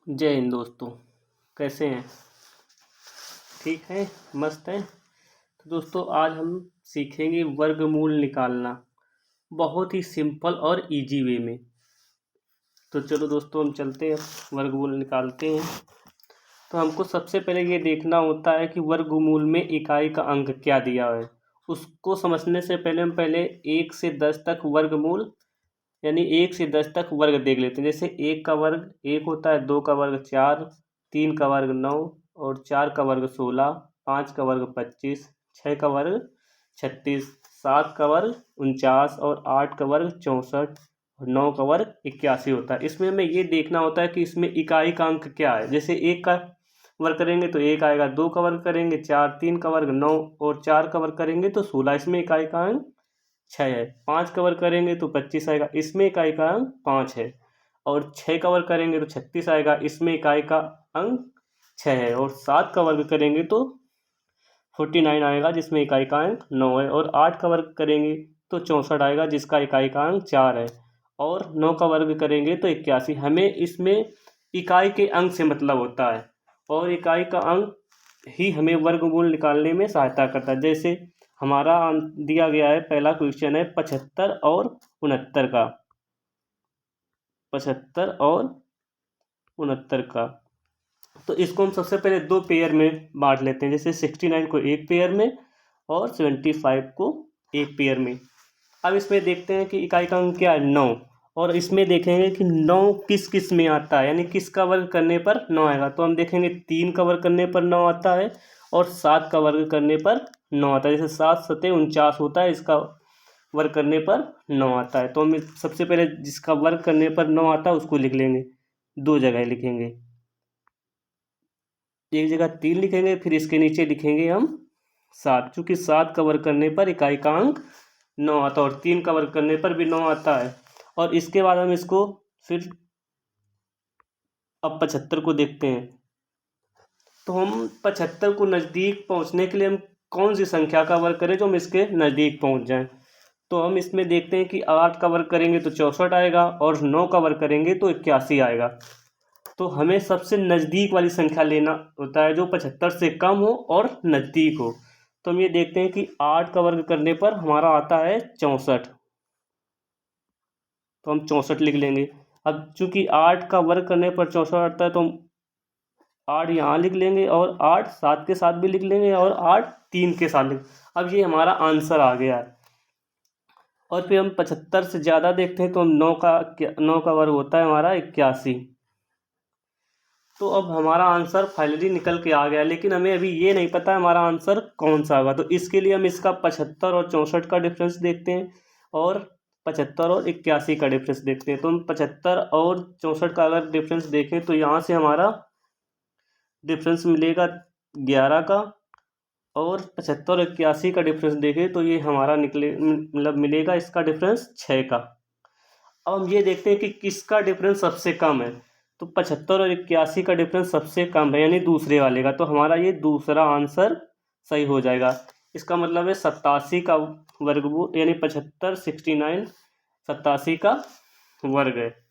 जय हिंद दोस्तों। कैसे हैं? ठीक है, मस्त हैं। तो दोस्तों आज हम सीखेंगे वर्गमूल निकालना बहुत ही सिंपल और इजी वे में। तो चलो दोस्तों हम चलते हैं, वर्गमूल निकालते हैं। तो हमको सबसे पहले ये देखना होता है कि वर्गमूल में इकाई का अंक क्या दिया है। उसको समझने से पहले हम पहले 1 से 10 तक वर्गमूल यानी 1 से 10 तक वर्ग देख लेते हैं। जैसे 1 का वर्ग 1 होता है, 2 का वर्ग 4, 3 का वर्ग 9 और 4 का वर्ग 16, 5 का वर्ग 25, 6 का वर्ग 36, 7 का वर्ग 49 और 8 का वर्ग 64 और 9 का वर्ग 81 होता है। इसमें हमें ये देखना होता है कि इसमें इकाई का अंक क्या है। जैसे 1 का वर्ग करेंगे तो 1 आएगा, 2 का वर्ग करेंगे 4, 3 का वर्ग 9 और 4 का वर्ग करेंगे तो 16। इसमें इकाई का अंक 6 है। 5 का वर्ग करेंगे तो 25 आएगा, इसमें इकाई का अंक 5 है। और 6 का वर्ग करेंगे तो 36 आएगा, इसमें इकाई का अंक 6 है। और 7 का वर्ग करेंगे तो 49 आएगा, जिसमें इकाई का अंक 9 है। और 8 का वर्ग करेंगे तो 64 आएगा, जिसका इकाई का अंक 4 है। और 9 का वर्ग करेंगे तो 81। हमें इसमें इकाई के अंक से मतलब होता है और इकाई का अंक ही हमें वर्गमूल निकालने में सहायता करता है। जैसे हमारा दिया गया है, पहला क्वेश्चन है 75 और 69 का। 75 और 69 का तो इसको हम सबसे पहले दो पेयर में बांट लेते हैं। जैसे 69 को एक पेयर में और 75 को एक पेयर में। अब इसमें देखते हैं कि इकाई का अंक क्या है, 9। और इसमें देखेंगे कि 9 किस किस में आता है, यानी किसका वर्ग करने पर 9 आएगा। तो हम देखेंगे 3 का वर्ग करने पर 9 आता है और 7 का वर्ग करने पर 9 आता है। जैसे 7 सते 49 होता है, इसका वर्ग करने पर 9 आता है। तो हम सबसे पहले जिसका वर्ग करने पर 9 आता है उसको लिख लेंगे, दो जगह लिखेंगे। एक जगह 3 लिखेंगे, फिर इसके नीचे लिखेंगे हम 7, चूँकि 7 का वर्ग करने पर इकाई का अंक 9 आता है और 3 का वर्ग करने पर भी 9 आता है। और इसके बाद हम इसको फिर अब 75 को देखते हैं। तो हम 75 को नज़दीक पहुंचने के लिए हम कौन सी संख्या का वर्ग करें जो हम इसके नज़दीक पहुंच जाएं। तो हम इसमें देखते हैं कि 8 का वर्ग करेंगे तो 64 आएगा और 9 का वर्ग करेंगे तो 81 आएगा। तो हमें सबसे नज़दीक वाली संख्या लेना होता है जो 75 से कम हो और नज़दीक हो। तो हम ये देखते हैं कि 8 का वर्ग करने पर हमारा आता है 64, तो हम 64 लिख लेंगे। अब चूंकि 8 का वर्ग करने पर 64 आता है तो हम 8 यहाँ लिख लेंगे और 8 7 के साथ भी लिख लेंगे और 8 3 के साथ लिख। अब ये हमारा आंसर आ गया है। और फिर हम 75 से ज़्यादा देखते हैं तो हम 9 का वर्ग होता है हमारा 81। तो अब हमारा आंसर फाइनली निकल के आ गया, लेकिन हमें अभी ये नहीं पता हमारा आंसर कौन सा होगा। तो इसके लिए हम इसका 75 और 64 का डिफरेंस देखते हैं और 75 और 81 का डिफरेंस देखते हैं। तो हम 75 और 64 का अगर डिफरेंस देखें तो यहाँ से हमारा डिफरेंस मिलेगा 11 का। और 75 और 81 का डिफरेंस देखें तो ये हमारा मतलब मिलेगा इसका डिफरेंस 6 का। अब हम ये देखते हैं कि किसका डिफरेंस सबसे कम है। तो 75 और 81 का डिफरेंस सबसे कम है, यानी दूसरे वाले का। तो हमारा ये दूसरा आंसर सही हो जाएगा। इसका मतलब है 87 का वर्गमूल, यानी 75 69 87 का वर्ग है।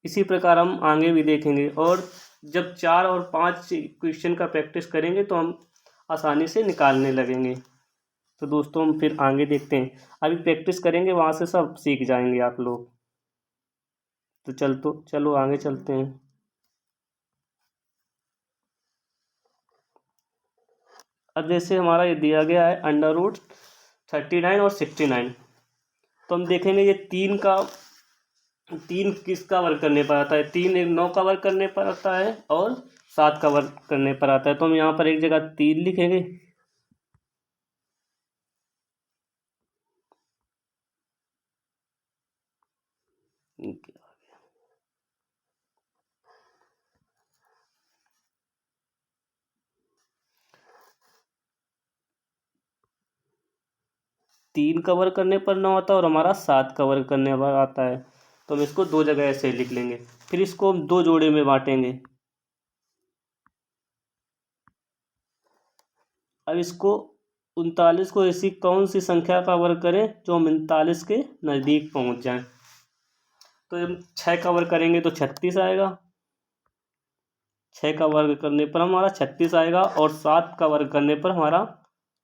इसी प्रकार हम आगे भी देखेंगे और जब 4 और 5 क्वेश्चन का प्रैक्टिस करेंगे तो हम आसानी से निकालने लगेंगे। तो दोस्तों हम फिर आगे देखते हैं, अभी प्रैक्टिस करेंगे, वहाँ से सब सीख जाएंगे आप लोग। तो चलो आगे चलते हैं। अब जैसे हमारा ये दिया गया है √39 और 69। तो हम देखेंगे ये 3 किसका वर्ग करने पर आता है। 3 9 का वर्ग करने पर आता है और 7 का वर्ग करने पर आता है। तो हम यहाँ पर एक जगह 3 लिखेंगे। तीन का वर्ग करने पर 9 आता है और हमारा 7 का वर्ग करने पर आता है। तो हम इसको दो जगह ऐसे लिख लेंगे। फिर इसको हम दो जोड़े में बांटेंगे। अब इसको 39 को ऐसी कौन सी संख्या का वर्ग करें जो हम 39 के नज़दीक पहुंच जाएं। तो 6 का वर्ग करेंगे तो 36 आएगा, 6 का वर्ग करने पर हमारा 36 आएगा, और 7 का वर्ग करने पर हमारा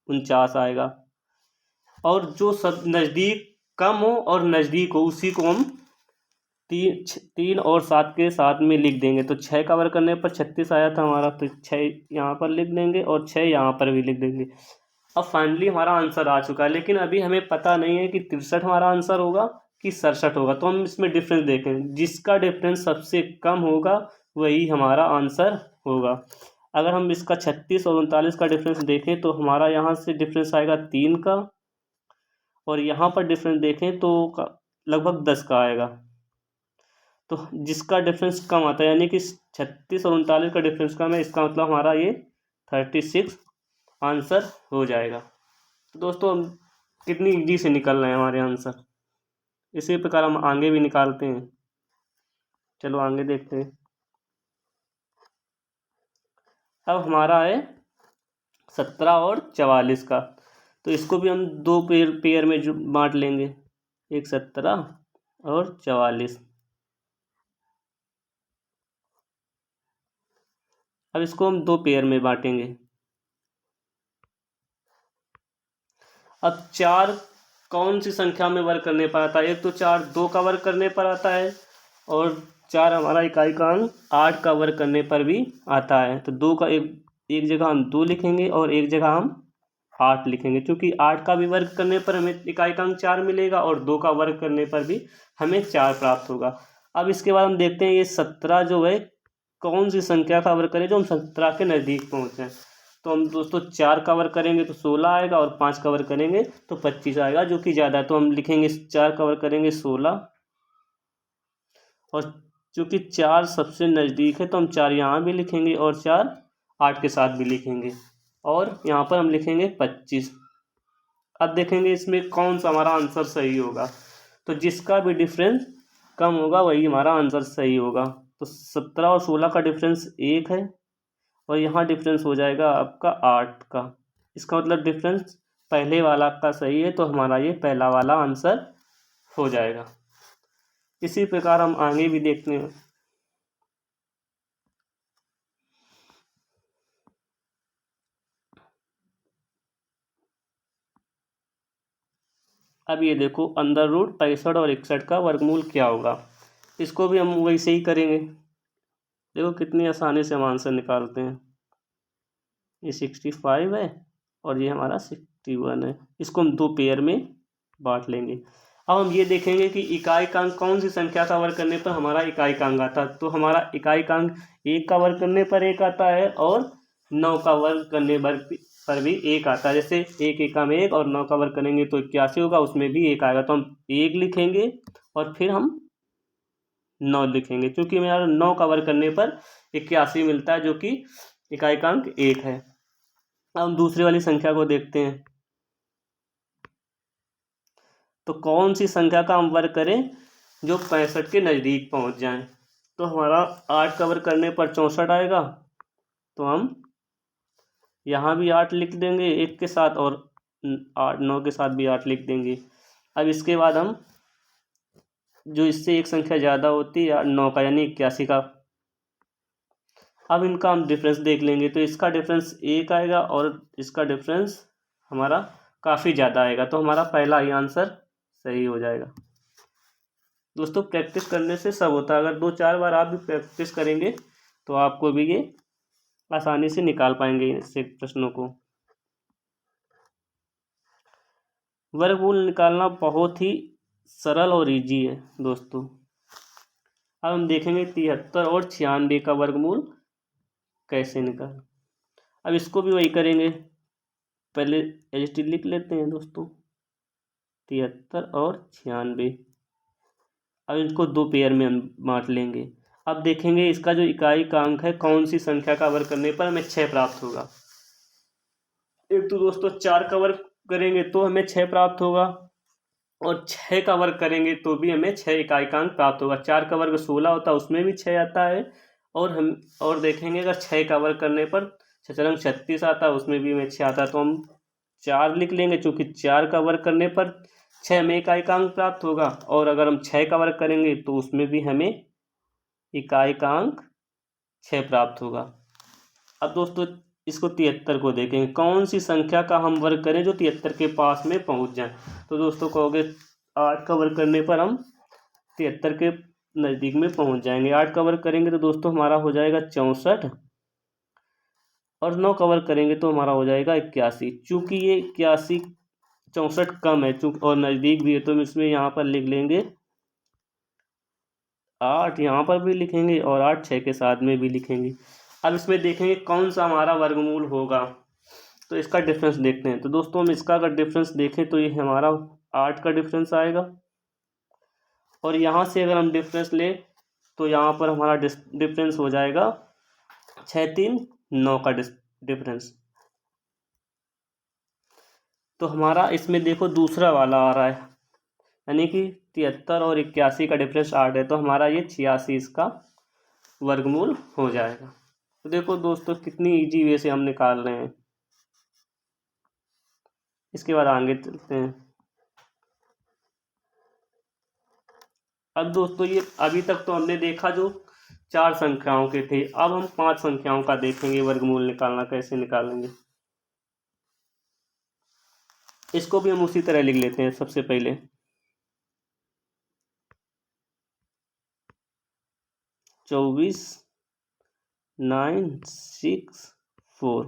49 आएगा। और जो सब नज़दीक कम हो और नज़दीक हो उसी को हम 3 और 7 के साथ में लिख देंगे। तो 6 का वर्ग करने पर 36 आया था हमारा, तो 6 यहाँ पर लिख देंगे और 6 यहाँ पर भी लिख देंगे। अब फाइनली हमारा आंसर आ चुका है, लेकिन अभी हमें पता नहीं है कि 63 हमारा आंसर होगा कि 67 होगा। तो हम इसमें डिफरेंस देखें, जिसका डिफरेंस सबसे कम होगा वही हमारा आंसर होगा। अगर हम इसका 36 और 39 का डिफरेंस देखें तो हमारा यहाँ से डिफरेंस आएगा 3 का, और यहाँ पर डिफरेंस देखें तो लगभग 10 का आएगा। तो जिसका डिफरेंस कम आता है, यानी कि 36 और 39 का डिफरेंस कम है, इसका मतलब हमारा ये 36 आंसर हो जाएगा। तो दोस्तों कितनी इजी से निकल रहे हैं हमारे आंसर। इसी प्रकार हम आगे भी निकालते हैं। चलो आगे देखते हैं। अब हमारा है 17 और 44 का, तो इसको भी हम दो पेयर में जो बांट लेंगे, एक 17 और 44। अब इसको हम दो पेयर में बांटेंगे। अब 4 कौन सी संख्या में वर्ग करने पर आता है? एक तो 4 2 का वर्ग करने पर आता है, और 4 हमारा इकाई का अंक 8 का वर्ग करने पर भी आता है। तो 2 का एक जगह हम 2 लिखेंगे और एक जगह हम 8 लिखेंगे, क्योंकि 8 का भी वर्ग करने पर हमें इकाई का अंक 4 मिलेगा और 2 का वर्ग करने पर भी हमें 4 प्राप्त होगा। अब इसके बाद हम देखते हैं ये 17 जो है कौन सी संख्या का वर्ग करें जो हम 17 के नज़दीक पहुँचें। तो हम दोस्तों 4 का वर्ग करेंगे तो 16 आएगा, और 5 का वर्ग करेंगे तो 25 आएगा, जो कि ज़्यादा है। तो हम लिखेंगे 4 का वर्ग करेंगे 16, और चूँकि 4 सबसे नज़दीक है तो हम 4 यहाँ भी लिखेंगे और 4 8 के साथ भी लिखेंगे, और यहाँ पर हम लिखेंगे 25। अब देखेंगे इसमें कौन सा हमारा आंसर सही होगा। तो जिसका भी डिफरेंस कम होगा वही हमारा आंसर सही होगा। तो 17 और 16 का डिफरेंस 1 है, और यहाँ डिफरेंस हो जाएगा आपका 8 का। इसका मतलब डिफरेंस पहले वाला का सही है, तो हमारा ये पहला वाला आंसर हो जाएगा। इसी प्रकार हम आगे भी देखते हैं। अब ये देखो, अंडर रूट 65 और 61 का वर्गमूल क्या होगा। इसको भी हम वैसे ही करेंगे। देखो कितनी आसानी से हम आंसर निकालते हैं। ये 65 है और ये हमारा 61 है। इसको हम दो पेयर में बांट लेंगे। अब हम ये देखेंगे कि इकाई का अंक कौन सी संख्या का वर्ग करने पर हमारा इकाई का अंक आता है। तो हमारा इकाई का अंक 1 का वर्ग करने पर 1 आता है, और 9 का वर्ग करने पर भी 1 आता है। जैसे 1 एकम में 1 और 9 का वर्ग करेंगे तो 81 होगा, उसमें भी 1 आएगा। तो हम 1 लिखेंगे और फिर हम 9 लिखेंगे, क्योंकि हमारा 9 का वर्ग करने पर 81 मिलता है, जो कि इकाई का अंक 1 है। अब हम दूसरी वाली संख्या को देखते हैं। तो कौन सी संख्या का हम वर्ग करें जो 65 के नज़दीक पहुंच जाए। तो हमारा 8 का वर्ग करने पर 64 आएगा, तो हम यहाँ भी 8 लिख देंगे 1 के साथ, और 9 के साथ भी 8 लिख देंगे। अब इसके बाद हम जो इससे एक संख्या ज़्यादा होती है 9 का, यानी 81 का, अब इनका हम डिफरेंस देख लेंगे। तो इसका डिफरेंस 1 आएगा और इसका डिफरेंस हमारा काफ़ी ज़्यादा आएगा, तो हमारा पहला ही आंसर सही हो जाएगा। दोस्तों प्रैक्टिस करने से सब होता है। अगर 2-4 बार आप भी प्रैक्टिस करेंगे तो आपको भी ये आसानी से निकाल पाएंगे इससे प्रश्नों को। वर्गमूल निकालना बहुत ही सरल और इजी है दोस्तों। अब हम देखेंगे 73 और 96 का वर्गमूल कैसे निकाल। अब इसको भी वही करेंगे, पहले एच लिख लेते हैं दोस्तों, 73 और 96। अब इनको दो पेयर में हम बांट लेंगे। अब देखेंगे इसका जो इकाई का अंक है कौन सी संख्या का वर्ग करने पर हमें 6 प्राप्त होगा। एक तो दोस्तों 4 का वर्ग करेंगे तो हमें 6 प्राप्त होगा, और 6 का वर्ग करेंगे तो भी हमें 6 इकाई का अंक प्राप्त होगा। 4 का वर्ग 16 होता है, उसमें भी 6 आता है, और देखेंगे अगर 6 का वर्ग करने पर 6 36 आता है, उसमें भी हमें 6 आता है। तो हम 4 लिख लेंगे, चूँकि 4 का वर्ग करने पर 6 में इकाइकांक प्राप्त होगा, और अगर हम 6 का वर्ग करेंगे तो उसमें भी हमें इकाइकांक 6 प्राप्त होगा। अब दोस्तों इसको 73 को देखेंगे, कौन सी संख्या का हम वर्ग करें जो 73 के पास में पहुंच जाए। तो दोस्तों कहोगे 8 का वर्ग करने पर हम 73 के नज़दीक में पहुंच जाएंगे। 8 का वर्ग करेंगे तो दोस्तों हमारा हो जाएगा 64, और 9 का वर्ग करेंगे तो हमारा हो जाएगा 81। चूँकि ये 81 64 कम है चूँकि और नज़दीक भी है, तो हम इसमें यहाँ पर लिख लेंगे 8, यहाँ पर भी लिखेंगे और 8 6 के साथ में भी लिखेंगे। अब इसमें देखेंगे कौन सा हमारा वर्गमूल होगा, तो इसका डिफरेंस देखते हैं। तो दोस्तों हम इसका अगर डिफरेंस देखें तो ये हमारा 8 का डिफरेंस आएगा, और यहाँ से अगर हम डिफरेंस ले तो यहाँ पर हमारा डिफरेंस हो जाएगा 6 3 9 का डिफरेंस। तो हमारा इसमें देखो दूसरा वाला आ रहा है, यानी कि 73 और 81 का डिफरेंस 8 है, तो हमारा ये 86 इसका वर्गमूल हो जाएगा। तो देखो दोस्तों कितनी इजी वे से हम निकाल रहे हैं। इसके बाद आगे चलते हैं। अब दोस्तों ये अभी तक तो हमने देखा जो 4 संख्याओं के थे, अब हम 5 संख्याओं का देखेंगे वर्गमूल निकालना कैसे निकालेंगे। इसको भी हम उसी तरह लिख लेते हैं। सबसे पहले 24 9 6 4।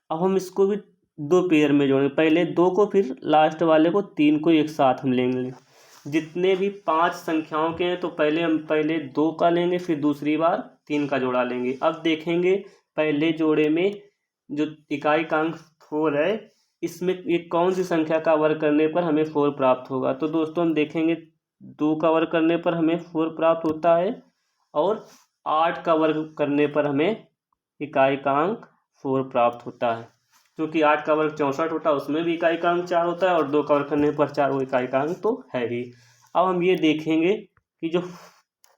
अब हम इसको भी 2 पेयर में जोड़ेंगे, पहले 2 को फिर लास्ट वाले को 3 को एक साथ हम लेंगे। जितने भी 5 संख्याओं के हैं तो पहले 2 का लेंगे, फिर दूसरी बार 3 का जोड़ा लेंगे। अब देखेंगे पहले जोड़े में जो इकाइकांक 4 है, इसमें एक कौन सी संख्या का वर्ग करने पर हमें 4 प्राप्त होगा। तो दोस्तों हम देखेंगे 2 का वर्ग करने पर हमें 4 प्राप्त होता है, और 8 का वर्ग करने पर हमें इकाइकांक 4 प्राप्त होता है। क्योंकि 8 का वर्ग 64 होता है, उसमें भी इकाइकांक 4 होता है, और 2 का वर्ग करने पर 4 वो इकाइकांक तो है ही। अब हम ये देखेंगे कि जो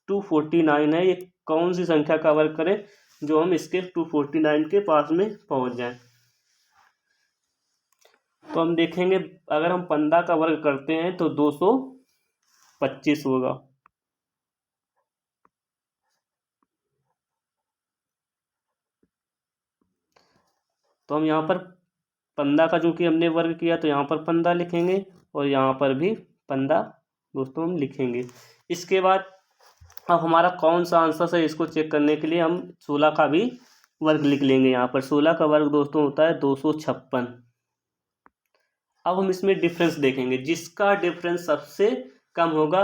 249 है, ये कौन सी संख्या का वर्ग करें जो हम इसके 249 के पास में पहुंच जाएं। तो हम देखेंगे अगर हम 15 का वर्ग करते हैं तो 225 होगा। तो हम यहाँ पर 15 का चूंकि हमने वर्ग किया तो यहाँ पर 15 लिखेंगे, और यहाँ पर भी 15 दोस्तों हम लिखेंगे। इसके बाद अब हमारा कौन सा आंसर है इसको चेक करने के लिए हम 16 का भी वर्ग लिख लेंगे। यहाँ पर 16 का वर्ग दोस्तों होता है 256। अब हम इसमें डिफरेंस देखेंगे, जिसका डिफरेंस सबसे कम होगा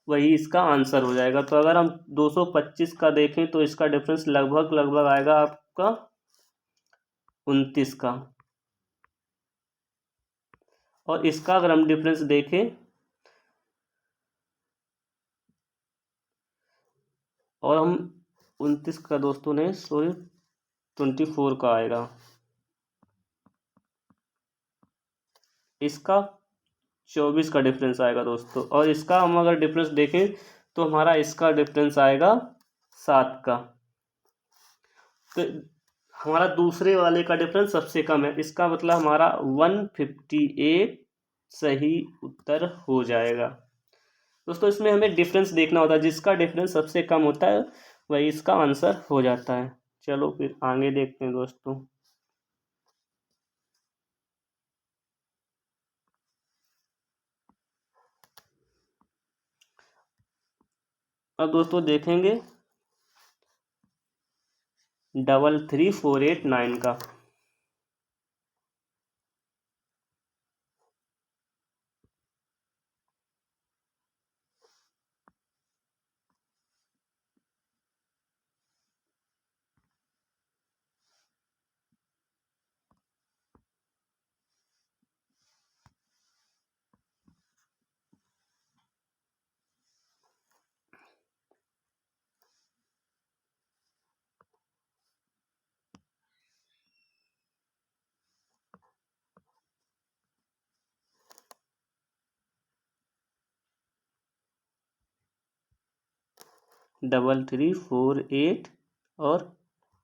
वही इसका आंसर हो जाएगा। तो अगर हम 225 का देखें तो इसका डिफरेंस लगभग आएगा आपका 29 का, और इसका अगर हम डिफरेंस देखें और हम 29 का दोस्तों ने 24 का आएगा, इसका 24 का डिफरेंस आएगा दोस्तों। और इसका हम अगर डिफरेंस देखें तो हमारा इसका डिफरेंस आएगा 7 का। तो हमारा दूसरे वाले का डिफरेंस सबसे कम है, इसका मतलब हमारा 158 सही उत्तर हो जाएगा। दोस्तों इसमें हमें डिफरेंस देखना होता है, जिसका डिफरेंस सबसे कम होता है वही इसका आंसर हो जाता है। चलो फिर आगे देखते हैं दोस्तों। अब दोस्तों देखेंगे 33489 का। डबल 348 और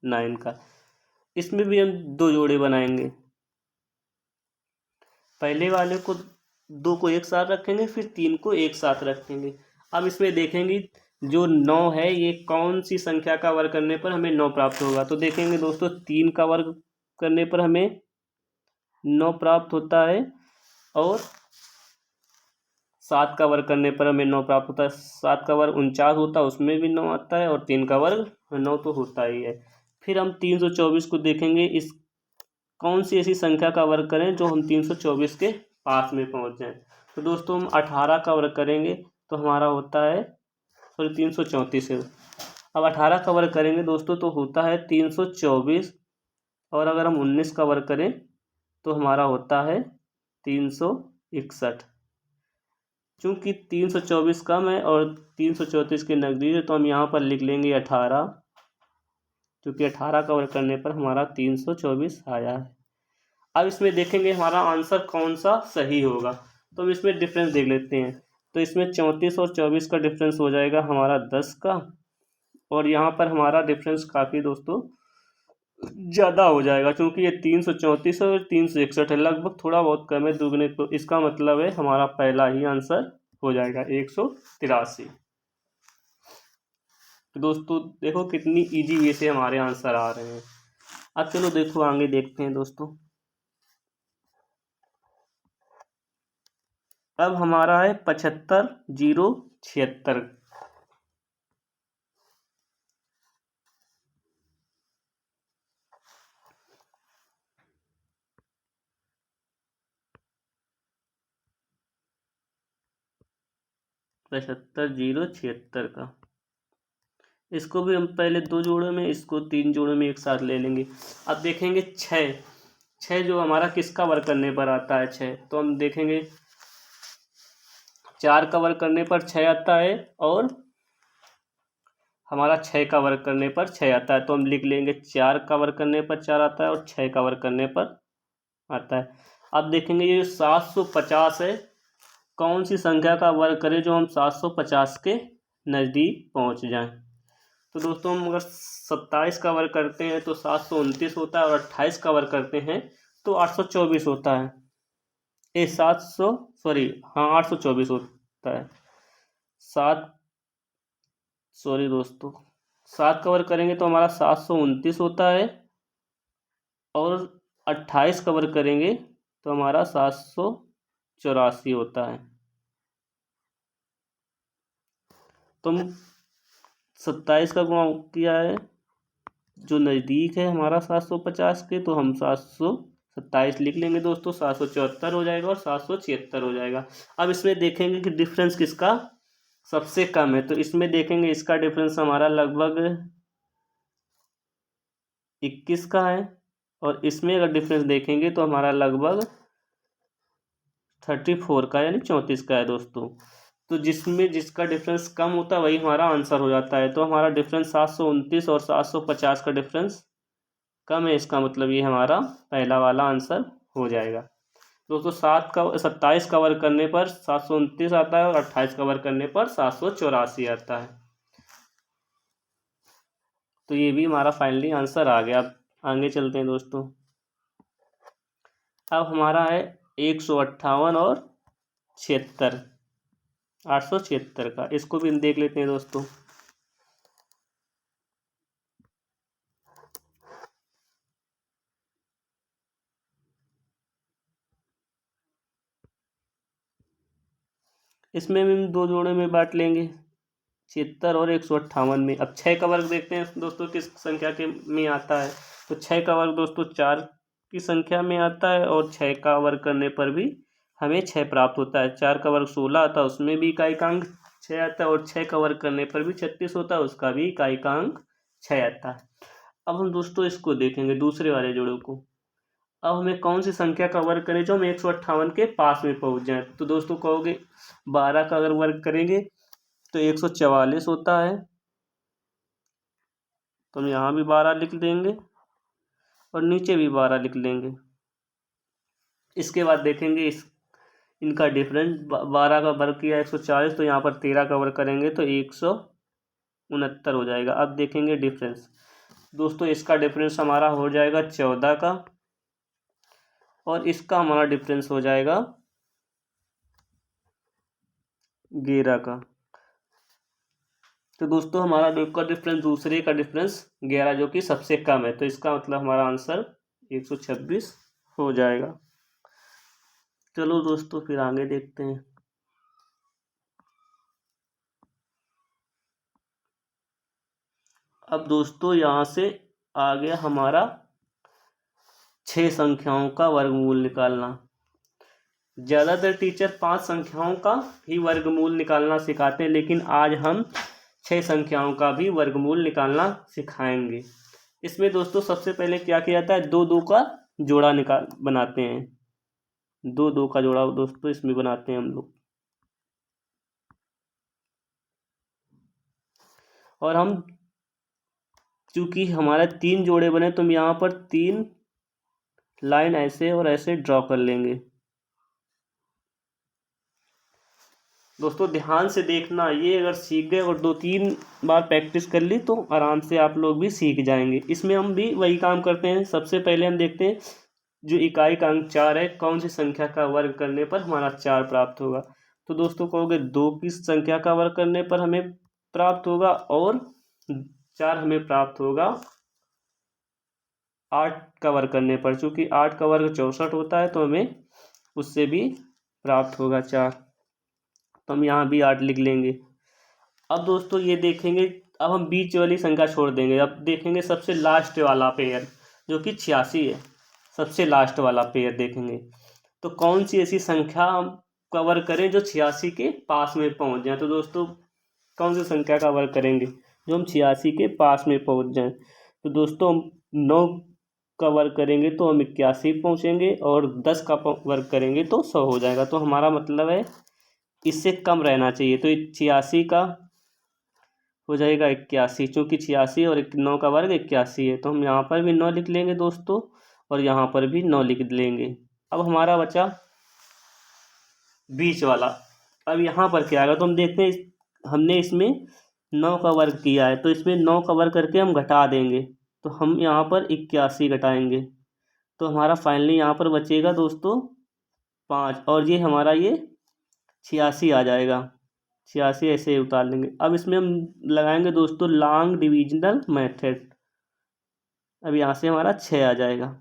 9 का, इसमें भी हम 2 जोड़े बनाएंगे। पहले वाले को 2 को एक साथ रखेंगे, फिर 3 को एक साथ रखेंगे। अब इसमें देखेंगे जो 9 है ये कौन सी संख्या का वर्ग करने पर हमें 9 प्राप्त होगा। तो देखेंगे दोस्तों 3 का वर्ग करने पर हमें 9 प्राप्त होता है, और 7 का वर्ग करने पर हमें 9 प्राप्त होता है। 7 का वर्ग 49 होता है, उसमें भी 9 आता है, और 3 का वर्ग 9 तो होता ही है। फिर हम 324 को देखेंगे, इस कौन सी ऐसी संख्या का वर्ग करें जो हम 324 के पास में पहुंच जाएं। तो दोस्तों हम 18 का वर्ग करेंगे तो हमारा होता है, सॉरी 334 है। अब 18 का वर्ग करेंगे दोस्तों तो होता है 324, और अगर हम 19 का वर्ग करें तो हमारा होता है 361। चूंकि 324 कम है और 334 के नज़दीक है तो हम यहाँ पर लिख लेंगे 18, क्योंकि 18 का वर्ग करने पर हमारा 324 आया है। अब इसमें देखेंगे हमारा आंसर कौन सा सही होगा। तो हम इसमें डिफरेंस देख लेते हैं। तो इसमें 34 और 24 का डिफरेंस हो जाएगा हमारा 10 का, और यहाँ पर हमारा डिफरेंस काफ़ी दोस्तों ज़्यादा हो जाएगा, क्योंकि ये 334 और 361 है, लगभग थोड़ा बहुत कम है दुगने। तो इसका मतलब है हमारा पहला ही आंसर हो जाएगा 183। तो दोस्तों देखो कितनी इजी वे से हमारे आंसर आ रहे हैं। अब चलो देखो आगे देखते हैं दोस्तों। अब हमारा है 75,076। 75,076 का, इसको भी हम पहले 2 जोड़ों में, इसको 3 जोड़ों में एक साथ ले लेंगे। अब देखेंगे 6 जो हमारा किसका वर्ग करने पर आता है 6, तो हम देखेंगे 4 का वर्ग करने पर 6 आता है, और हमारा 6 का वर्ग करने पर 6 आता है। तो हम लिख लेंगे 4 का वर्ग करने पर 4 आता है, और 6 का वर्ग करने पर आता है। अब देखेंगे ये 750 है, कौन सी संख्या का वर्ग करें जो हम 750 के नज़दीक पहुंच जाएं। तो दोस्तों हम अगर 27 का वर्ग करते हैं तो 729 होता है, और 28 का वर्ग करते हैं तो 824 होता है। 824 होता है। 7 का वर्ग करेंगे तो हमारा 729 होता है, और 28 का वर्ग करेंगे तो हमारा 784 होता है। तो हम 27 का गुणा किया है जो नज़दीक है हमारा 750 के, तो हम 727 लिख लेंगे दोस्तों। 774 हो जाएगा और 776 हो जाएगा। अब इसमें देखेंगे कि डिफरेंस किसका सबसे कम है। तो इसमें देखेंगे इसका डिफरेंस हमारा लगभग 21 का है, और इसमें अगर डिफरेंस देखेंगे तो हमारा लगभग 34 का यानी 34 का है दोस्तों। तो जिसमें जिसका डिफरेंस कम होता है वही हमारा आंसर हो जाता है। तो हमारा डिफरेंस 729 और 750 का डिफरेंस कम है, इसका मतलब ये हमारा पहला वाला आंसर हो जाएगा दोस्तों। 27 का वर्ग करने पर 729 आता है, और 28 का वर्ग करने पर 784 आता है। तो ये भी हमारा फाइनली आंसर आ गया। अब आगे चलते हैं दोस्तों। अब हमारा है 158 और 76, 876 का, इसको भी देख लेते हैं दोस्तों। इसमें भी हम 2 जोड़े में बांट लेंगे, 76 और 158 में। अब 6 का वर्ग देखते हैं दोस्तों किस संख्या के में आता है। तो 6 का वर्ग दोस्तों 4 की संख्या में आता है, और 6 का वर्ग करने पर भी हमें 6 प्राप्त होता है। 4 का वर्ग 16 आता है, उसमें भी इकाई का अंक 6 आता है, और 6 का वर्ग करने पर भी 36 होता है, उसका भी इकाई का अंक 6 आता है। अब हम दोस्तों इसको देखेंगे दूसरे वाले जोड़ों को। अब हमें कौन सी संख्या का वर्ग करें जो हम 158 के पास में पहुंच जाए। तो दोस्तों कहोगे 12 का अगर वर्ग करेंगे तो 144 होता है, तो हम यहाँ भी 12 लिख देंगे और नीचे भी 12 लिख लेंगे। इसके बाद देखेंगे इनका डिफरेंस। 12 का वर्ग किया 140, तो यहाँ पर 13 का वर्ग करेंगे तो 169 हो जाएगा। अब देखेंगे डिफरेंस दोस्तों, इसका डिफरेंस हमारा हो जाएगा 14 का, और इसका हमारा डिफरेंस हो जाएगा 11 का। तो दोस्तों हमारा एक का डिफरेंस दूसरे का डिफरेंस 11 जो कि सबसे कम है, तो इसका मतलब हमारा आंसर 126 हो जाएगा। चलो दोस्तों फिर आगे देखते हैं। अब दोस्तों यहाँ से आ गया हमारा 6 संख्याओं का वर्गमूल निकालना। ज़्यादातर टीचर 5 संख्याओं का ही वर्गमूल निकालना सिखाते हैं, लेकिन आज हम 6 संख्याओं का भी वर्गमूल निकालना सिखाएंगे। इसमें दोस्तों सबसे पहले क्या किया जाता है, 2 2 का जोड़ा बनाते हैं। 2 2 का जोड़ा दोस्तों इसमें बनाते हैं हम लोग। और हम चूंकि हमारे 3 जोड़े बने तो हम यहाँ पर 3 लाइन ऐसे और ऐसे ड्रॉ कर लेंगे। दोस्तों ध्यान से देखना, ये अगर सीख गए और 2-3 बार प्रैक्टिस कर ली तो आराम से आप लोग भी सीख जाएंगे। इसमें हम भी वही काम करते हैं। सबसे पहले हम देखते हैं जो इकाई का अंक 4 है, कौन सी संख्या का वर्ग करने पर हमारा 4 प्राप्त होगा। तो दोस्तों कहोगे 2 की संख्या का वर्ग करने पर हमें प्राप्त होगा और 4 हमें प्राप्त होगा 8 का वर्ग करने पर। चूंकि 8 का वर्ग 64 होता है तो हमें उससे भी प्राप्त होगा 4, तो हम यहाँ भी 8 लिख लेंगे। अब दोस्तों ये देखेंगे, अब हम बीच वाली संख्या छोड़ देंगे। अब देखेंगे सबसे लास्ट वाला पेयर जो कि 86 है, सबसे लास्ट वाला पेयर देखेंगे। तो कौन सी ऐसी संख्या हम कवर करें जो 86 के पास में पहुंच जाए। तो दोस्तों कौन सी संख्या का वर्ग करेंगे जो हम 86 के पास में पहुंच जाएं। तो दोस्तों हम 9 का वर्ग करेंगे तो हम 81 पहुंचेंगे, और 10 का वर्ग करेंगे तो 100 हो जाएगा। तो हमारा मतलब है इससे कम रहना चाहिए। तो 86 का हो जाएगा 81, चूँकि 86 और 9 का वर्ग 81 है, तो हम यहाँ पर भी 9 लिख लेंगे दोस्तों, और यहाँ पर भी 9 लिख लेंगे। अब हमारा बचा बीच वाला। अब यहाँ पर क्या आएगा, तो हम देखते हैं हमने इसमें 9 का वर्ग किया है, तो इसमें 9 का वर्ग करके हम घटा देंगे, तो हम यहाँ पर 81 घटाएंगे, तो हमारा फाइनली यहाँ पर बचेगा दोस्तों 5, और ये हमारा ये 86 आ जाएगा। 86 ऐसे उतार लेंगे। अब इसमें हम लगाएंगे दोस्तों लॉन्ग डिविजनल मेथड। अब यहाँ से हमारा 6 आ जाएगा।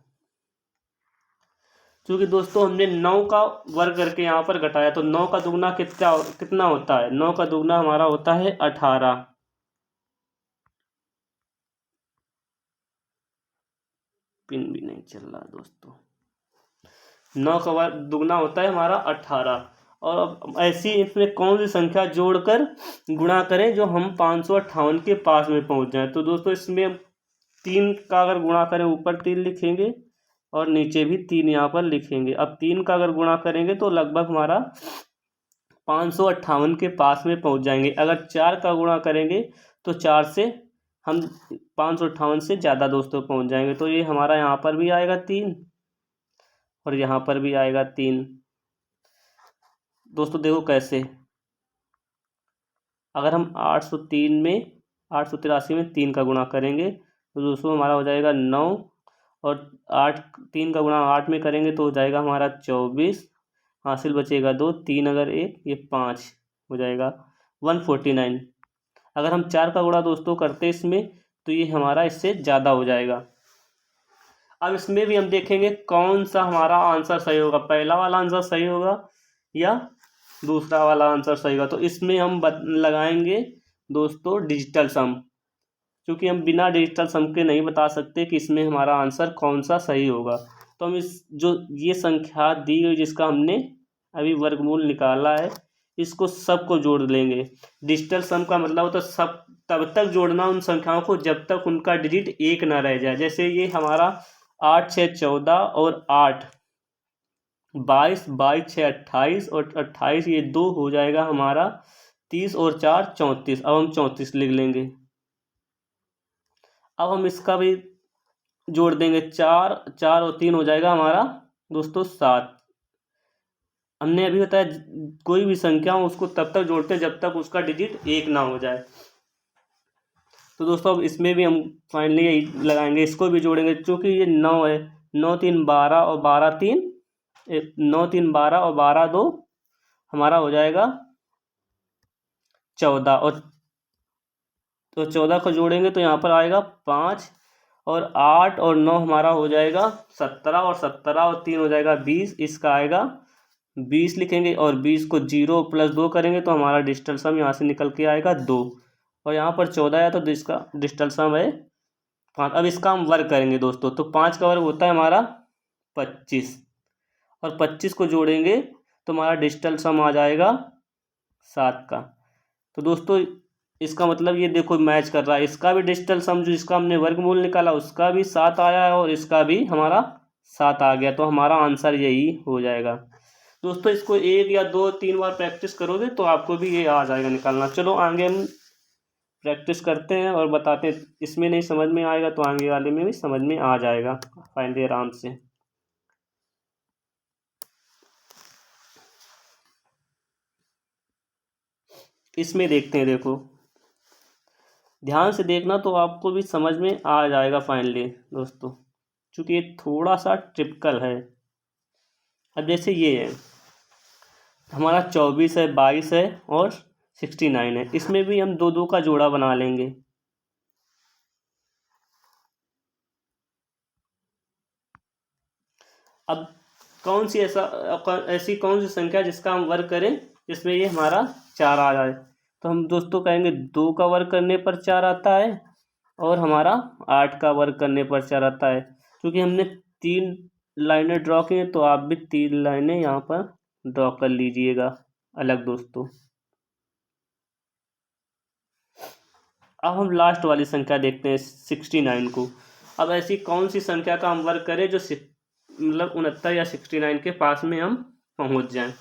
क्योंकि दोस्तों हमने 9 का वर्ग करके यहाँ पर घटाया, तो 9 का दुगना कितना होता है, 9 का दुगना हमारा होता है 18। पिन भी नहीं चल रहा दोस्तों। 9 का वर्ग दुगना होता है हमारा 18। और अब ऐसी इसमें कौन सी संख्या जोड़कर गुणा करें जो हम 558 के पास में पहुंच जाए। तो दोस्तों इसमें 3 का अगर गुणा करें ऊपर 3 लिखेंगे और नीचे भी 3 यहाँ पर लिखेंगे। अब 3 का अगर गुणा करेंगे तो लगभग हमारा 558 के पास में पहुंच जाएंगे। अगर 4 का गुणा करेंगे तो 4 से हम 558 से ज़्यादा दोस्तों पहुंच जाएंगे। तो ये हमारा यहाँ पर भी आएगा 3 और यहाँ पर भी आएगा 3। दोस्तों देखो कैसे, अगर हम 803 में 883 में 3 का गुणा करेंगे तो दोस्तों हमारा हो जाएगा 9, और 8 3 का गुणा 8 में करेंगे तो हो जाएगा हमारा 24, हासिल बचेगा 2, 3 अगर 1 ये 5 हो जाएगा 149। अगर हम 4 का गुणा दोस्तों करते इसमें तो ये हमारा इससे ज़्यादा हो जाएगा। अब इसमें भी हम देखेंगे कौन सा हमारा आंसर सही होगा, पहला वाला आंसर सही होगा या दूसरा वाला आंसर सही होगा। तो इसमें हम लगाएंगे दोस्तों डिजिटल सम, क्योंकि हम बिना डिजिटल सम के नहीं बता सकते कि इसमें हमारा आंसर कौन सा सही होगा। तो हम इस जो ये संख्या दी गई जिसका हमने अभी वर्गमूल निकाला है, इसको सबको जोड़ लेंगे। डिजिटल सम का मतलब होता है सब तब तक जोड़ना उन संख्याओं को जब तक उनका डिजिट 1 ना रह जाए। जैसे ये हमारा 8 6 14 और 8 22, 22 6 28 और 28 ये 2 हो जाएगा हमारा 30 और 4 34। अब हम 34 लिख लेंगे। अब हम इसका भी जोड़ देंगे, 4 4 और 3 हो जाएगा हमारा दोस्तों 7। हमने अभी बताया कोई भी संख्या हो उसको तब तक जोड़ते हैं जब तक उसका डिजिट 1 ना हो जाए। तो दोस्तों अब इसमें भी हम फाइनली यही लगाएंगे, इसको भी जोड़ेंगे क्योंकि ये 9 है। 9 3 12 और 12 3 9 3 12 और 12 2 हमारा हो जाएगा 14 और तो 14 को जोड़ेंगे तो यहाँ पर आएगा 5 और 8 और 9 हमारा हो जाएगा 17 और 17 और 3 हो जाएगा 20। इसका आएगा 20 लिखेंगे और 20 को 0 प्लस 2 करेंगे तो हमारा डिजिटल सम यहाँ से निकल के आएगा 2। और यहाँ पर 14 आया तो इसका डिजिटल सम है 5। अब इसका हम वर्ग करेंगे दोस्तों, तो 5 का वर्ग होता है हमारा 25 और 25 को जोड़ेंगे तो हमारा डिजिटल सम आ जाएगा 7 का। तो दोस्तों इसका मतलब ये देखो मैच कर रहा है, इसका भी डिजिटल सम जो इसका हमने वर्गमूल निकाला उसका भी 7 आया है और इसका भी हमारा 7 आ गया, तो हमारा आंसर यही हो जाएगा। दोस्तों इसको 1 या 2-3 बार प्रैक्टिस करोगे तो आपको भी ये आ जाएगा निकालना। चलो आगे हम प्रैक्टिस करते हैं और बताते हैं, इसमें नहीं समझ में आएगा तो आगे वाले में भी समझ में आ जाएगा फाइनली आराम से। इसमें देखते हैं, देखो ध्यान से देखना तो आपको भी समझ में आ जाएगा फाइनली दोस्तों, क्योंकि ये थोड़ा सा टिपिकल है। अब जैसे ये है हमारा 24 है, 22 है और 69 है, इसमें भी हम 2-2 का जोड़ा बना लेंगे। अब कौन सी ऐसी कौन सी संख्या जिसका हम वर्ग करें जिसमें ये हमारा 4 आ जाए, तो हम दोस्तों कहेंगे 2 का वर्ग करने पर 4 आता है और हमारा 8 का वर्ग करने पर 4 आता है। क्योंकि हमने 3 लाइनें ड्रॉ की हैं तो आप भी 3 लाइनें यहाँ पर ड्रॉ कर लीजिएगा अलग दोस्तों। अब हम लास्ट वाली संख्या देखते हैं 69 को। अब ऐसी कौन सी संख्या का हम वर्ग करें जो मतलब 69 या 69 के पास में हम पहुंच जाएं।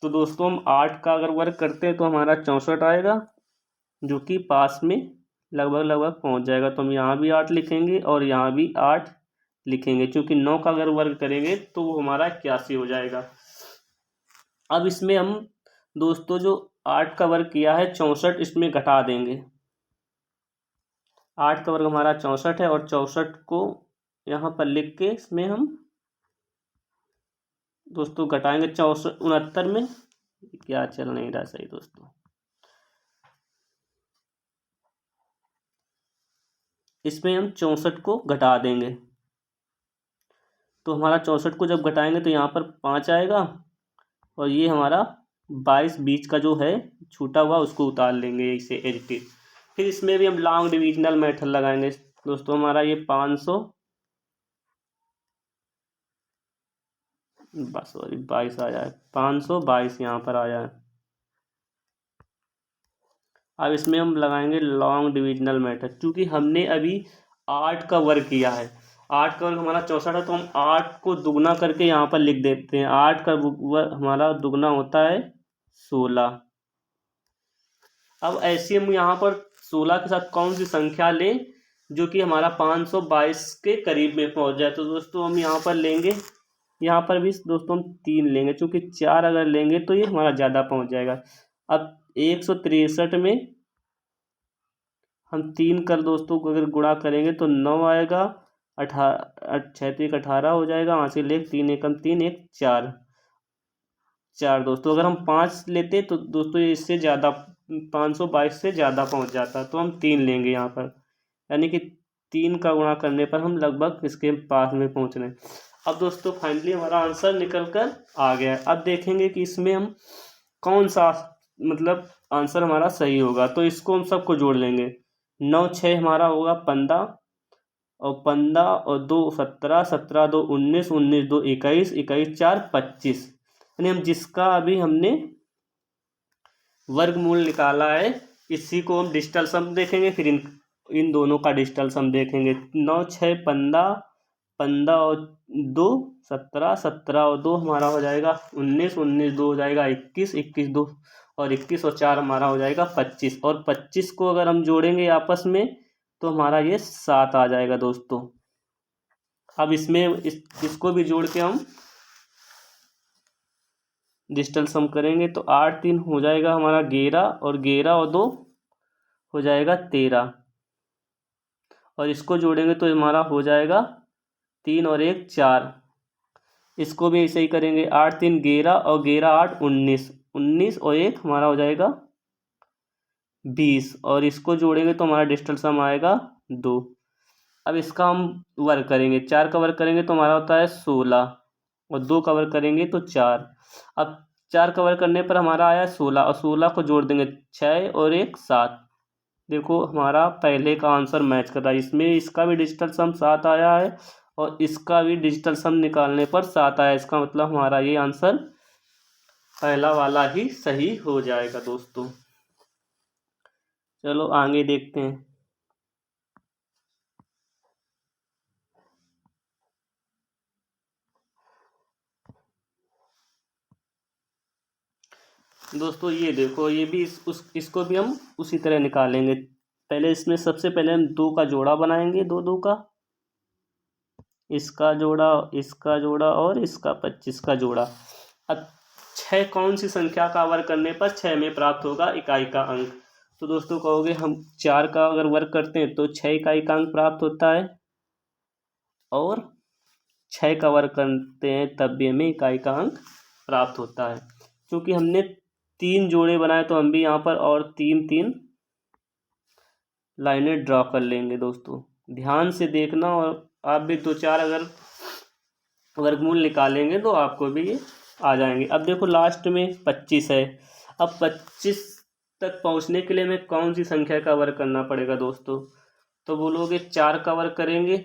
तो दोस्तों हम 8 का अगर वर्ग करते हैं तो हमारा 64 आएगा जो कि पास में लगभग लगभग पहुंच जाएगा। तो हम यहाँ भी 8 लिखेंगे और यहाँ भी 8 लिखेंगे, क्योंकि 9 का अगर वर्ग करेंगे तो वो हमारा 81 हो जाएगा। अब इसमें हम दोस्तों जो 8 का वर्ग किया है 64 इसमें घटा देंगे। 8 का वर्ग हमारा 64 है और 64 को यहाँ पर लिख के इसमें हम दोस्तों घटाएंगे 69 में, क्या चल नहीं रहा सही दोस्तों, इसमें हम 64 को घटा देंगे। तो हमारा 64 को जब घटाएंगे तो यहाँ पर 5 आएगा और ये हमारा 22 बीच का जो है छूटा हुआ उसको उतार लेंगे इसे एडिटिव। फिर इसमें भी हम लॉन्ग डिविजनल मेथड लगाएंगे दोस्तों। हमारा ये 500 सॉरी 22 आ जाए, 522 यहाँ पर आ जाए। अब इसमें हम लगाएंगे लॉन्ग डिविजनल मेथड, क्योंकि हमने अभी 8 का वर्ग किया है। 8 का वर्ग हमारा 64 है तो हम 8 को दुगना करके यहाँ पर लिख देते हैं। 8 का वर्ग हमारा दुगना होता है 16। अब ऐसे हम यहाँ पर 16 के साथ कौन सी संख्या लें जो कि हमारा 522 के करीब में पहुँच जाए। तो दोस्तों हम यहाँ पर लेंगे, यहाँ पर भी दोस्तों हम 3 लेंगे, क्योंकि 4 अगर लेंगे तो ये हमारा ज़्यादा पहुँच जाएगा। अब 163 में हम 3 कर दोस्तों को अगर गुणा करेंगे तो 9 आएगा, 6 तो 18 हो जाएगा, वहाँ से ले 3 एकम 3 1 4 दोस्तों। अगर हम 5 लेते तो दोस्तों ये इससे ज़्यादा 522 से ज़्यादा पहुँच जाता, तो हम 3 लेंगे यहाँ पर, यानी कि 3 का गुणा करने पर हम लगभग इसके पास में पहुँच रहे हैं। अब दोस्तों फाइनली हमारा आंसर निकल कर आ गया है। अब देखेंगे कि इसमें हम कौन सा मतलब आंसर हमारा सही होगा, तो इसको हम सबको जोड़ लेंगे। 9 6 हमारा होगा 15 और 15 और 2 17, 17 2 19, 19 2 21, 21 4 25। यानी हम जिसका अभी हमने वर्गमूल निकाला है इसी को हम डिजिटल सम देखेंगे, फिर इन दोनों का डिजिटल सम देखेंगे। 9 6 15, 15 और 2 17, 17 और 2 हमारा हो जाएगा 19, 19 2 हो जाएगा 21, 21 2 और 21 और 4 हमारा हो जाएगा 25। और 25 को अगर हम जोड़ेंगे आपस में तो हमारा ये 7 आ जाएगा दोस्तों। अब इसमें इसको भी जोड़ के हम डिजिटल सम करेंगे तो 8 3 हो जाएगा हमारा 11 और 11 और 2 हो जाएगा 13 और इसको जोड़ेंगे तो हमारा हो जाएगा 3 और 1 4। इसको भी ऐसे ही करेंगे, 8 3 11 और 11 8 19, 19 और एक हमारा हो जाएगा 20, और इसको जोड़ेंगे तो हमारा डिजिटल सम आएगा 2। अब इसका हम वर्क करेंगे, 4 का वर्क करेंगे तो हमारा होता है 16, और 2 का वर्क करेंगे तो 4। अब 4 का वर्क करने पर हमारा आया 16, और 16 को जोड़ देंगे 6 और एक 7। देखो हमारा पहले का आंसर मैच कर रहा है, इसमें इसका भी डिजिटल सम 7 आया है और इसका भी डिजिटल सम निकालने पर 7 आया। इसका मतलब हमारा ये आंसर पहला वाला ही सही हो जाएगा दोस्तों। चलो आगे देखते हैं। दोस्तों ये देखो, ये भी इसको भी हम उसी तरह निकालेंगे। पहले इसमें सबसे पहले हम 2 का जोड़ा बनाएंगे, 2 2 का, इसका जोड़ा, इसका जोड़ा और इसका 25 का जोड़ा। अब 6 कौन सी संख्या का वर्ग करने पर 6 में प्राप्त होगा इकाई का अंक? तो दोस्तों कहोगे हम 4 का अगर वर्ग करते हैं तो 6 इकाई का अंक प्राप्त होता है, और 6 का वर्ग करते हैं तब भी हमें इकाई का अंक प्राप्त होता है। क्योंकि हमने 3 जोड़े बनाए तो हम भी यहाँ पर और 3 3 लाइनें ड्रॉ कर लेंगे दोस्तों। ध्यान से देखना, और आप भी 2 4 अगर वर्गमूल निकालेंगे तो आपको भी ये आ जाएंगे। अब देखो लास्ट में 25 है। अब 25 तक पहुंचने के लिए हमें कौन सी संख्या का वर्ग करना पड़ेगा दोस्तों? तो बोलोगे 4 का वर्ग करेंगे,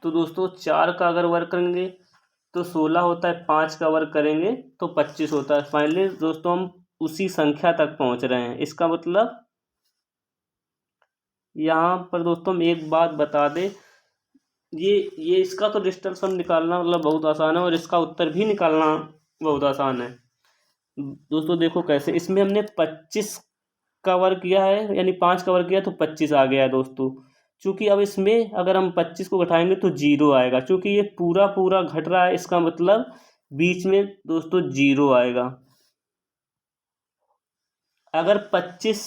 तो दोस्तों 4 का अगर वर्ग करेंगे तो 16 होता है, 5 का वर्ग करेंगे तो 25 होता है। फाइनली दोस्तों हम उसी संख्या तक पहुंच रहे हैं। इसका मतलब यहाँ पर दोस्तों हम एक बात बता दें, ये इसका तो डिजिटल सम निकालना मतलब बहुत आसान है, और इसका उत्तर भी निकालना बहुत आसान है। दोस्तों देखो कैसे, इसमें हमने 25 का वर्ग किया है, यानी 5 का वर्ग किया तो 25 आ गया है दोस्तों। चूंकि अब इसमें अगर हम 25 को घटाएंगे तो 0 आएगा, क्योंकि ये पूरा पूरा घट रहा है, इसका मतलब बीच में दोस्तों 0 आएगा। अगर 25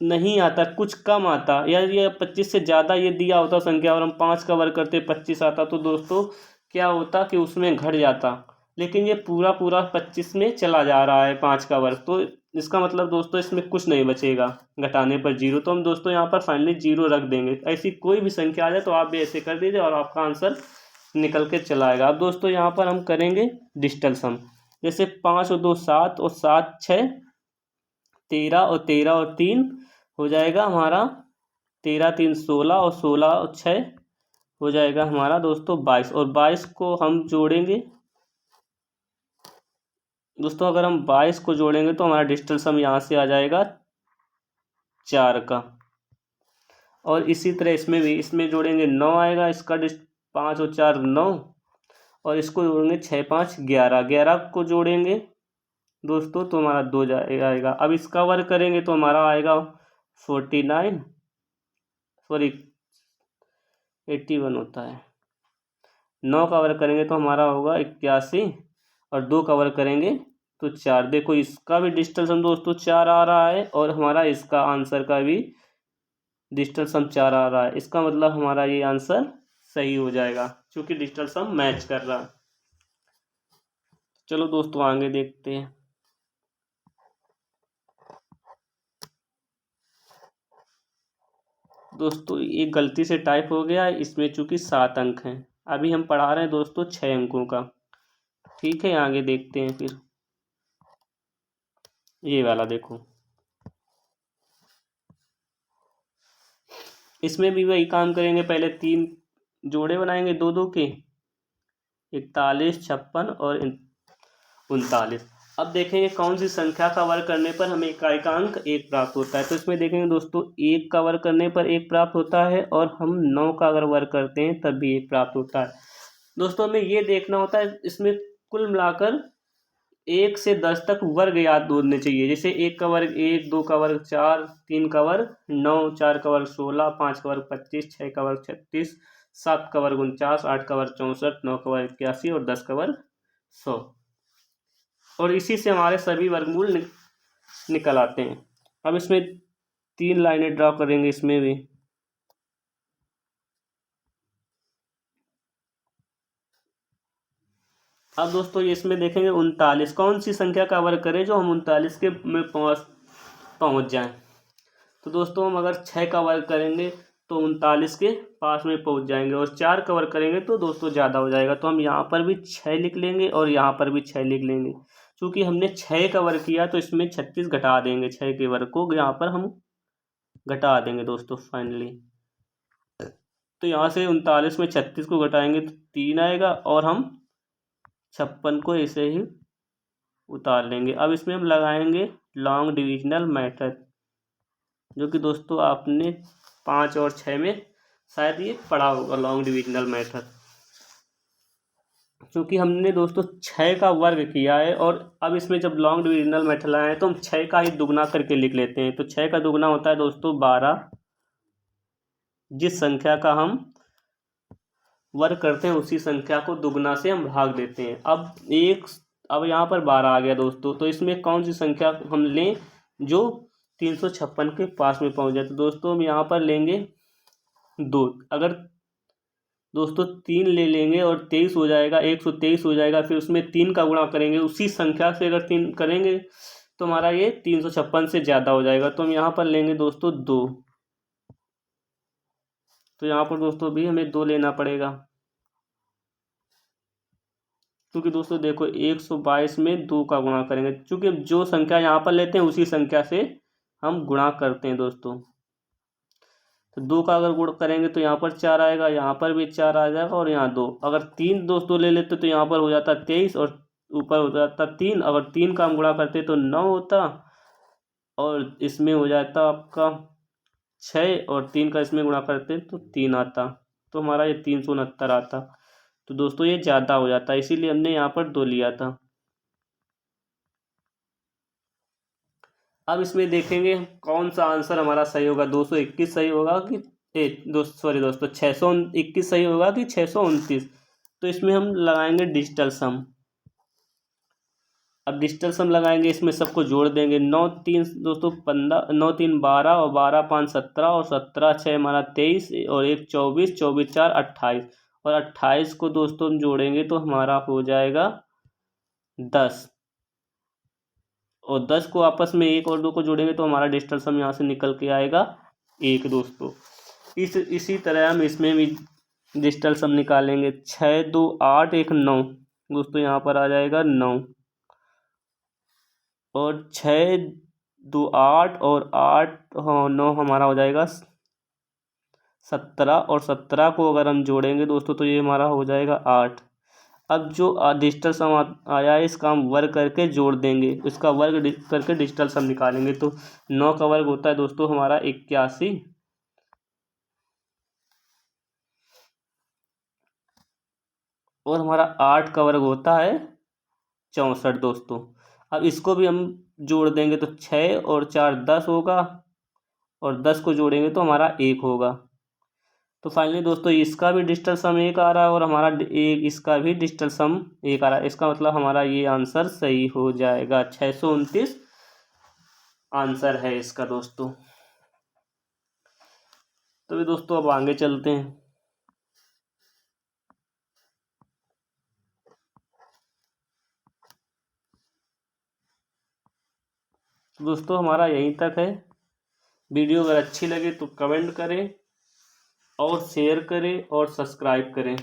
नहीं आता, कुछ कम आता, या ये 25 से ज़्यादा ये दिया होता संख्या और हम 5 का वर्ग करते 25 आता, तो दोस्तों क्या होता कि उसमें घट जाता। लेकिन ये पूरा पूरा 25 में चला जा रहा है 5 का वर्ग, तो इसका मतलब दोस्तों इसमें कुछ नहीं बचेगा, घटाने पर 0। तो हम दोस्तों यहाँ पर फाइनली 0 रख देंगे। ऐसी कोई भी संख्या आ जाए तो आप भी ऐसे कर दीजिए और आपका आंसर निकल के चला आएगा। अब दोस्तों यहाँ पर हम करेंगे डिजिटल सम। जैसे 5 और 2 7, और 7 6 13, और 13 और 3 हो जाएगा हमारा 13 3 16, और 16 और 6 हो जाएगा हमारा दोस्तों 22, और 22 को हम जोड़ेंगे दोस्तों। अगर हम 22 को जोड़ेंगे तो हमारा डिजिटल सम यहाँ से आ जाएगा 4 का। और इसी तरह इसमें भी, इसमें जोड़ेंगे 9 आएगा, इसका 5 और 4 9, और इसको जोड़ेंगे 6 5 11, 11 को जोड़ेंगे दोस्तों तो हमारा 2 आएगा। अब इसका वर्ग करेंगे तो हमारा आएगा 49, सॉरी 81 होता है। 9 का वर्ग करेंगे तो हमारा होगा 81, और 2 का वर्ग करेंगे तो 4। देखो इसका भी डिजिटल सम दोस्तों 4 आ रहा है, और हमारा इसका आंसर का भी डिजिटल सम 4 आ रहा है। इसका मतलब हमारा ये आंसर सही हो जाएगा, क्योंकि डिजिटल सम मैच कर रहा है। चलो दोस्तों आगे देखते हैं। दोस्तों ये गलती से टाइप हो गया है, इसमें चूंकि 7 अंक हैं। अभी हम पढ़ा रहे हैं दोस्तों 6 अंकों का। ठीक है आगे देखते हैं फिर। ये वाला देखो, इसमें भी वही काम करेंगे। पहले 3 जोड़े बनाएंगे 2 2 के, 41 56 और 39। अब देखेंगे कौन सी संख्या का वर्ग करने पर हमें इकाई का अंक 1 प्राप्त होता है। तो इसमें देखेंगे दोस्तों 1 का वर्ग करने पर 1 प्राप्त होता है, और हम 9 का अगर वर्ग करते हैं तब भी 1 प्राप्त होता है। दोस्तों हमें ये देखना होता है, इसमें कुल मिलाकर 1 से 10 तक वर्ग याद होने चाहिए। जैसे 1 का वर्ग 1, 2 का वर्ग 4, 3 का वर्ग 9, 4 का वर्ग 16, 5 का वर्ग 25, 6 का वर्ग 36, 7 का वर्ग 49, 8 का वर्ग 64, 9 का वर्ग 81 और 10 का वर्ग 100। और इसी से हमारे सभी वर्गमूल निकल आते हैं। अब इसमें 3 लाइनें ड्रॉ करेंगे इसमें भी। अब दोस्तों ये इसमें देखेंगे 39, कौन सी संख्या का वर्ग करें जो हम 39 के में पहुँच जाएं। तो दोस्तों हम अगर 6 का वर्ग करेंगे तो 39 के पास में पहुंच जाएंगे, और 4 का वर्ग करेंगे तो दोस्तों ज़्यादा हो जाएगा। तो हम यहाँ पर भी 6 लिख लेंगे और यहाँ पर भी 6 लिख लेंगे। क्योंकि हमने 6 का वर्ग किया तो इसमें 36 घटा देंगे, 6 के वर्ग को यहाँ पर हम घटा देंगे दोस्तों फाइनली। तो यहाँ से 39 में 36 को घटाएंगे तो 3 आएगा, और हम 56 को ऐसे ही उतार लेंगे। अब इसमें हम लगाएंगे लॉन्ग डिविजनल मेथड, जो कि दोस्तों आपने 5 और 6 में शायद ये पढ़ा होगा, लॉन्ग डिविजनल मेथड। क्योंकि हमने दोस्तों 6 का वर्ग किया है, और अब इसमें जब लॉन्ग डिविजनल मेथड लाए हैं तो हम 6 का ही दुगना करके लिख लेते हैं। तो 6 का दुगना होता है दोस्तों 12। जिस संख्या का हम वर्ग करते हैं उसी संख्या को दुगना से हम भाग देते हैं। अब यहाँ पर 12 आ गया दोस्तों, तो इसमें कौन सी संख्या हम लें जो 356 के पास में पहुँच जाए। तो दोस्तों हम यहाँ पर लेंगे 2। अगर दोस्तों 3 ले लेंगे और 23 हो जाएगा, 123 हो जाएगा। फिर उसमें 3 का गुणा करेंगे, उसी संख्या से अगर 3 करेंगे तो हमारा ये 356 से ज़्यादा हो जाएगा। तो हम यहाँ पर लेंगे दोस्तों 2। तो यहाँ पर दोस्तों भी हमें 2 लेना पड़ेगा, क्योंकि दोस्तों देखो 122 में 2 का गुणा करेंगे। क्योंकि जो संख्या यहाँ पर लेते हैं उसी संख्या से हम गुणा करते हैं दोस्तों। तो 2 का अगर गुण करेंगे तो यहाँ पर 4 आएगा, यहाँ पर भी 4 आ जाएगा, और यहाँ 2। अगर 3 दोस्तों ले लेते तो यहाँ पर हो जाता 23 और ऊपर हो जाता 3। अगर 3 का हम गुणा करते तो 9 होता, और इसमें हो जाता आपका 6, और 3 का इसमें गुणा करते तो 3 आता। तो हमारा ये 369 आता। तो दोस्तों ये ज़्यादा हो जाता, इसीलिए हमने यहाँ पर 2 लिया था। अब इसमें देखेंगे कौन सा आंसर हमारा सही होगा, 221 सही होगा कि दोस्तों 621 सही होगा कि 629। तो इसमें हम लगाएंगे डिजिटल सम। अब डिजिटल सम लगाएंगे, इसमें सबको जोड़ देंगे। 9 3 दोस्तों 15, 9 3 12, और 12 5 17, और 17 6 हमारा 23, और 1 24, 24 4 28, और 28 को दोस्तों हम जोड़ेंगे तो हमारा हो जाएगा 10, और 10 को आपस में 1 और 2 को जोड़ेंगे तो हमारा डिजिटल सम यहाँ से निकल के आएगा 1 दोस्तों। इसी तरह हम इसमें भी डिजिटल सम निकालेंगे। 6 2 8 1 9 दोस्तों, यहाँ पर आ जाएगा 9, और 6 2 8 और 8 9 हमारा हो जाएगा 17, और 17 को अगर हम जोड़ेंगे दोस्तों तो ये हमारा हो जाएगा 8। अब जो डिजिटल सम आया है इसका हम वर्ग करके जोड़ देंगे, इसका वर्ग करके डिजिटल सम निकालेंगे। तो 9 का वर्ग होता है दोस्तों हमारा 81, और हमारा 8 का वर्ग होता है 64 दोस्तों। अब इसको भी हम जोड़ देंगे तो 6 और 4 10 होगा, और 10 को जोड़ेंगे तो हमारा 1 होगा। तो फाइनली दोस्तों इसका भी डिजिटल सम 1 आ रहा है, और हमारा इसका भी डिजिटल सम 1 आ रहा है। इसका मतलब हमारा ये आंसर सही हो जाएगा, 629 आंसर है इसका दोस्तों। तो भी दोस्तों अब आगे चलते हैं। तो दोस्तों हमारा यहीं तक है। वीडियो अगर अच्छी लगे तो कमेंट करें, और शेयर करें, और सब्सक्राइब करें।